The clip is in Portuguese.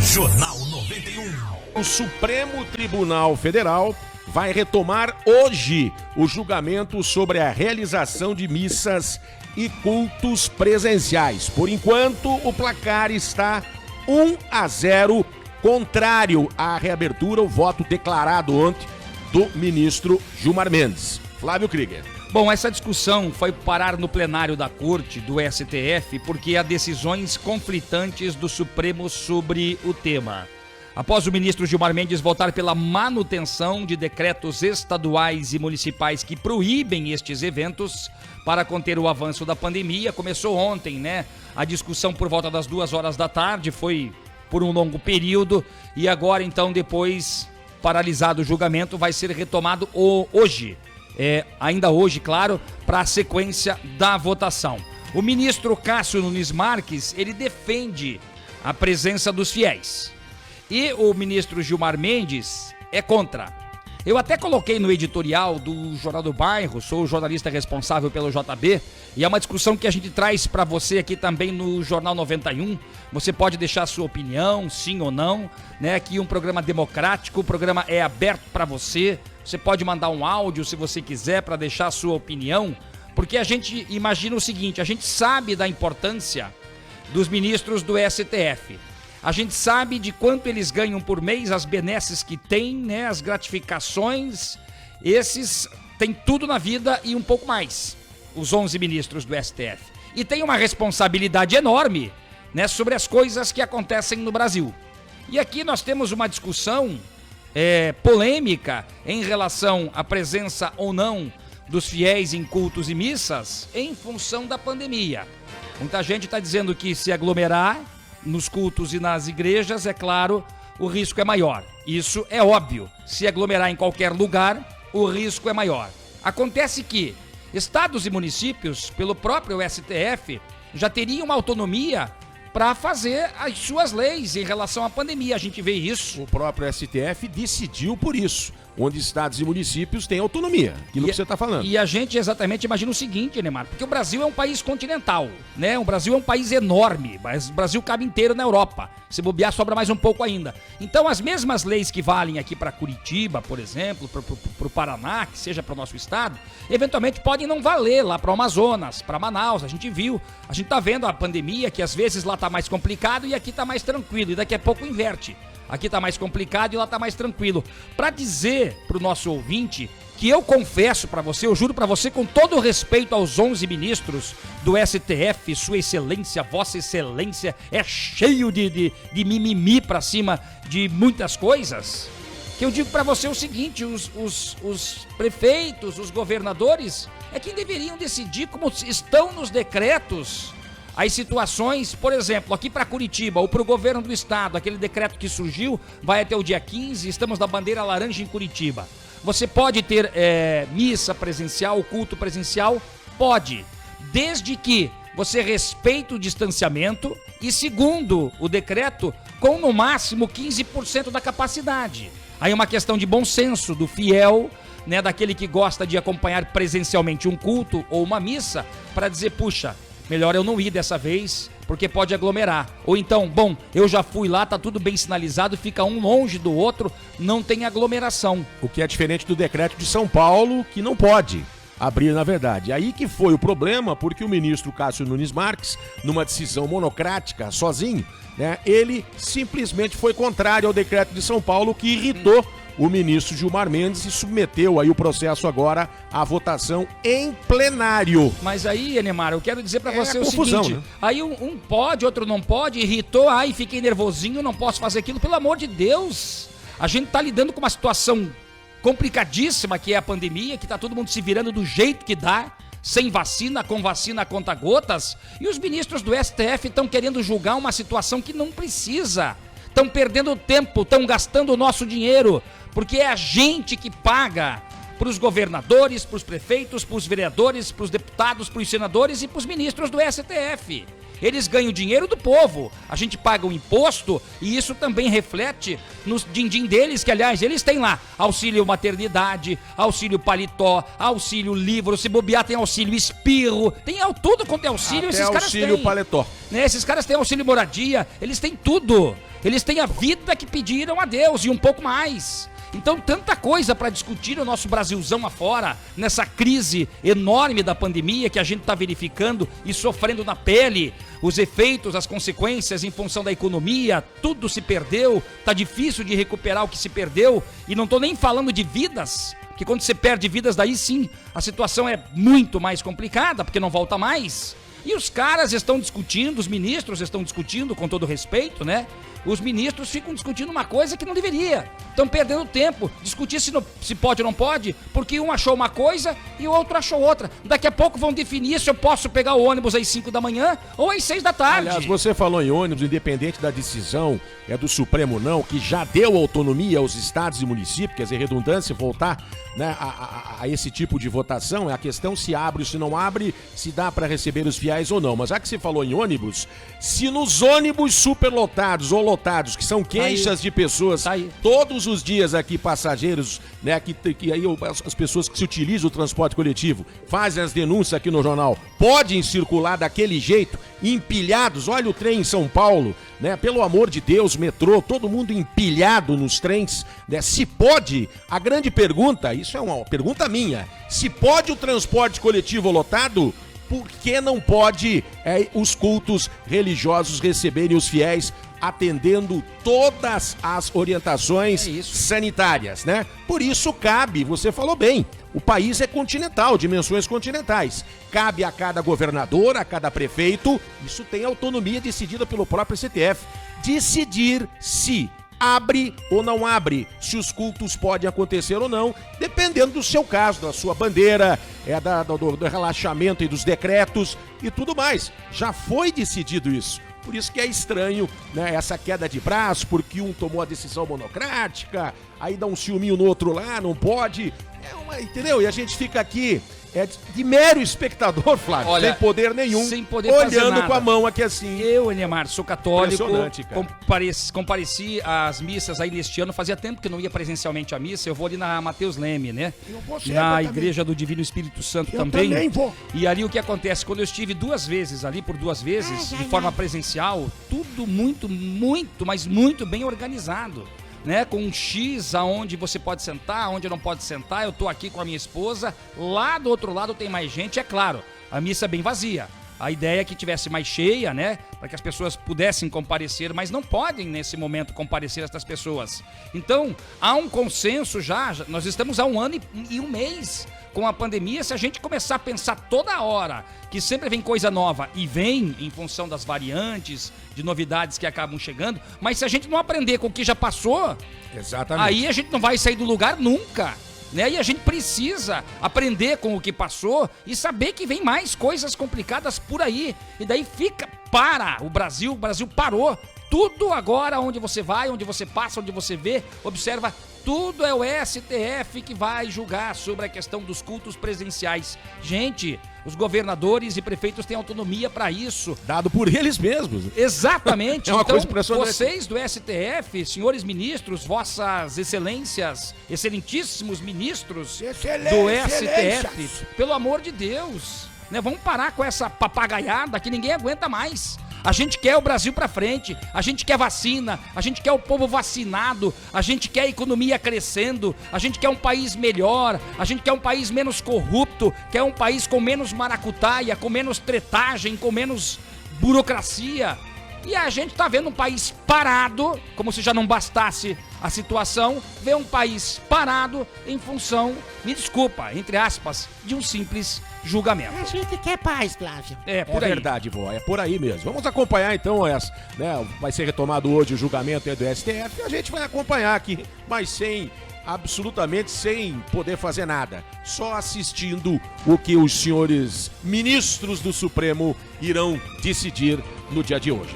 Jornal 91. O Supremo Tribunal Federal vai retomar hoje o julgamento sobre a realização de missas e cultos presenciais. Por enquanto, o placar está 1-0, contrário à reabertura, o voto declarado ontem do ministro Gilmar Mendes. Flávio Krieger. Bom, essa discussão foi parar no plenário da Corte do STF porque há decisões conflitantes do Supremo sobre o tema. Após o ministro Gilmar Mendes votar pela manutenção de decretos estaduais e municipais que proíbem estes eventos para conter o avanço da pandemia, começou ontem, A discussão por volta das 2 da tarde, foi por um longo período e agora então depois, paralisado o julgamento, vai ser retomado hoje. Ainda hoje, claro, para a sequência da votação. O ministro Cássio Nunes Marques, ele defende a presença dos fiéis. E o ministro Gilmar Mendes é contra. Eu até coloquei no editorial do Jornal do Bairro, sou o jornalista responsável pelo JB, e é uma discussão que a gente traz para você aqui também no Jornal 91. Você pode deixar a sua opinião, sim ou não, Aqui um programa democrático, o programa é aberto para você. Você pode mandar um áudio se você quiser para deixar a sua opinião, porque a gente imagina o seguinte, a gente sabe da importância dos ministros do STF. A gente sabe de quanto eles ganham por mês, as benesses que têm, as gratificações. Esses têm tudo na vida e um pouco mais, os 11 ministros do STF. E tem uma responsabilidade enorme, sobre as coisas que acontecem no Brasil. E aqui nós temos uma discussão polêmica em relação à presença ou não dos fiéis em cultos e missas em função da pandemia. Muita gente está dizendo que se aglomerar nos cultos e nas igrejas, é claro, o risco é maior. Isso é óbvio. Se aglomerar em qualquer lugar, o risco é maior. Acontece que estados e municípios, pelo próprio STF, já teriam autonomia para fazer as suas leis em relação à pandemia. A gente vê isso. O próprio STF decidiu por isso, onde estados e municípios têm autonomia, aquilo que você está falando. E a gente exatamente imagina o seguinte, Neymar, porque o Brasil é um país continental, O Brasil é um país enorme, mas o Brasil cabe inteiro na Europa. Se bobear, sobra mais um pouco ainda. Então, as mesmas leis que valem aqui para Curitiba, por exemplo, para o Paraná, que seja para o nosso estado, eventualmente podem não valer lá para o Amazonas, para Manaus. A gente viu, a gente está vendo a pandemia, que às vezes lá está mais complicado e aqui está mais tranquilo, e daqui a pouco inverte. Aqui tá mais complicado e lá tá mais tranquilo. Para dizer pro nosso ouvinte que eu confesso para você, eu juro para você com todo o respeito aos 11 ministros do STF, Sua Excelência, Vossa Excelência, é cheio de mimimi para cima de muitas coisas, que eu digo para você o seguinte, os prefeitos, os governadores, é quem deveriam decidir como estão nos decretos as situações, por exemplo, aqui para Curitiba ou para o governo do estado, aquele decreto que surgiu, vai até o dia 15, estamos na bandeira laranja em Curitiba. Você pode ter missa presencial, culto presencial? Pode, desde que você respeite o distanciamento e, segundo o decreto, com no máximo 15% da capacidade. Aí é uma questão de bom senso do fiel, daquele que gosta de acompanhar presencialmente um culto ou uma missa, para dizer, puxa, melhor eu não ir dessa vez, porque pode aglomerar. Ou então, bom, eu já fui lá, tá tudo bem sinalizado, fica um longe do outro, não tem aglomeração. O que é diferente do decreto de São Paulo, que não pode abrir, na verdade. Aí que foi o problema, porque o ministro Cássio Nunes Marques, numa decisão monocrática, sozinho, ele simplesmente foi contrário ao decreto de São Paulo, que irritou o ministro Gilmar Mendes e submeteu aí o processo agora à votação em plenário. Mas aí, Enemar, eu quero dizer pra você o confusão, seguinte, aí um pode, outro não pode, irritou, ai, fiquei nervosinho, não posso fazer aquilo, pelo amor de Deus. A gente tá lidando com uma situação complicadíssima que é a pandemia, que tá todo mundo se virando do jeito que dá, sem vacina, com vacina a conta-gotas, e os ministros do STF estão querendo julgar uma situação que não precisa. Estão perdendo tempo, estão gastando o nosso dinheiro, porque é a gente que paga para os governadores, para os prefeitos, para os vereadores, para os deputados, para os senadores e para os ministros do STF. Eles ganham dinheiro do povo. A gente paga o imposto e isso também reflete nos din-din deles, que aliás, eles têm lá auxílio maternidade, auxílio paletó, auxílio livro, se bobear tem auxílio espirro, tem tudo quanto é auxílio, até esses caras têm. Auxílio paletó. Né, esses caras têm auxílio moradia, eles têm tudo. Eles têm a vida que pediram a Deus e um pouco mais. Então, tanta coisa para discutir o nosso Brasilzão afora, nessa crise enorme da pandemia que a gente está verificando e sofrendo na pele, os efeitos, as consequências em função da economia, tudo se perdeu, tá difícil de recuperar o que se perdeu, e não tô nem falando de vidas, que quando você perde vidas, daí sim, a situação é muito mais complicada, porque não volta mais. E os caras estão discutindo, os ministros estão discutindo, com todo respeito, né? Os ministros ficam discutindo uma coisa que não deveria. Estão perdendo tempo. Discutir se pode ou não pode, porque um achou uma coisa e o outro achou outra. Daqui a pouco vão definir se eu posso pegar o ônibus às 5 da manhã ou às 6 da tarde. Aliás, você falou em ônibus, independente da decisão do Supremo não, que já deu autonomia aos estados e municípios, quer dizer, redundância, voltar, né, a esse tipo de votação, é a questão se abre ou se não abre, se dá para receber os fiéis ou não. Mas já que você falou em ônibus, se nos ônibus superlotados ou lotados, que são queixas de pessoas todos os dias aqui, passageiros, né, que aí as pessoas que se utilizam o transporte coletivo fazem as denúncias aqui no jornal, podem circular daquele jeito, empilhados. Olha o trem em São Paulo, né, pelo amor de Deus, metrô, todo mundo empilhado nos trens, né? Se pode, a grande pergunta, isso é uma pergunta minha, se pode o transporte coletivo lotado, por que não pode os cultos religiosos receberem os fiéis atendendo todas as orientações sanitárias, né? Por isso cabe, você falou bem, o país é continental, dimensões continentais. Cabe a cada governador, a cada prefeito, isso tem autonomia decidida pelo próprio STF, decidir se abre ou não abre, se os cultos podem acontecer ou não, dependendo do seu caso, da sua bandeira, do relaxamento e dos decretos e tudo mais. Já foi decidido isso. Por isso que é estranho, né, essa queda de braço, porque um tomou a decisão monocrática, aí dá um ciúminho no outro lá, não pode, entendeu? E a gente fica aqui de mero espectador, Flávio, olha, sem poder nenhum, sem poder fazer olhando nada. com a mão aqui assim. Eu, Eliamar, sou católico, Cara. compareci às missas aí neste ano, fazia tempo que eu não ia presencialmente à missa, eu vou ali na Mateus Leme, né? Na Igreja do Divino Espírito Santo também. Também vou. E ali o que acontece, quando eu estive duas vezes ali, por duas vezes, de forma presencial, tudo muito, mas muito bem organizado. Né, com um X aonde você pode sentar, onde não pode sentar. Eu tô aqui com a minha esposa, lá do outro lado tem mais gente, é claro, a missa é bem vazia. A ideia é que tivesse mais cheia, né, para que as pessoas pudessem comparecer, mas não podem nesse momento comparecer estas pessoas. Então, há um consenso já, nós estamos há 1 ano e 1 mês com a pandemia. Se a gente começar a pensar toda hora que sempre vem coisa nova, e vem em função das variantes, de novidades que acabam chegando, mas se a gente não aprender com o que já passou, exatamente, aí a gente não vai sair do lugar nunca. Né? E a gente precisa aprender com o que passou e saber que vem mais coisas complicadas por aí. E daí o Brasil parou. Tudo agora, onde você vai, onde você passa, onde você vê, observa, tudo é o STF que vai julgar sobre a questão dos cultos presenciais. Gente, os governadores e prefeitos têm autonomia para isso. Dado por eles mesmos. Exatamente. É uma então, coisa impressionante. vocês do STF, senhores ministros, vossas excelências, excelentíssimos ministros do STF, pelo amor de Deus, né, vamos parar com essa papagaiada que ninguém aguenta mais. A gente quer o Brasil pra frente, a gente quer vacina, a gente quer o povo vacinado, a gente quer a economia crescendo, a gente quer um país melhor, a gente quer um país menos corrupto, quer um país com menos maracutaia, com menos tretagem, com menos burocracia. E a gente tá vendo um país parado, como se já não bastasse a situação, ver um país parado em função, me desculpa, entre aspas, de um simples julgamento. A gente quer paz, Flávio. É por aí. Verdade, vó, é por aí mesmo. Vamos acompanhar então, né, vai ser retomado hoje o julgamento do STF, e a gente vai acompanhar aqui, mas absolutamente sem poder fazer nada, só assistindo o que os senhores ministros do Supremo irão decidir no dia de hoje.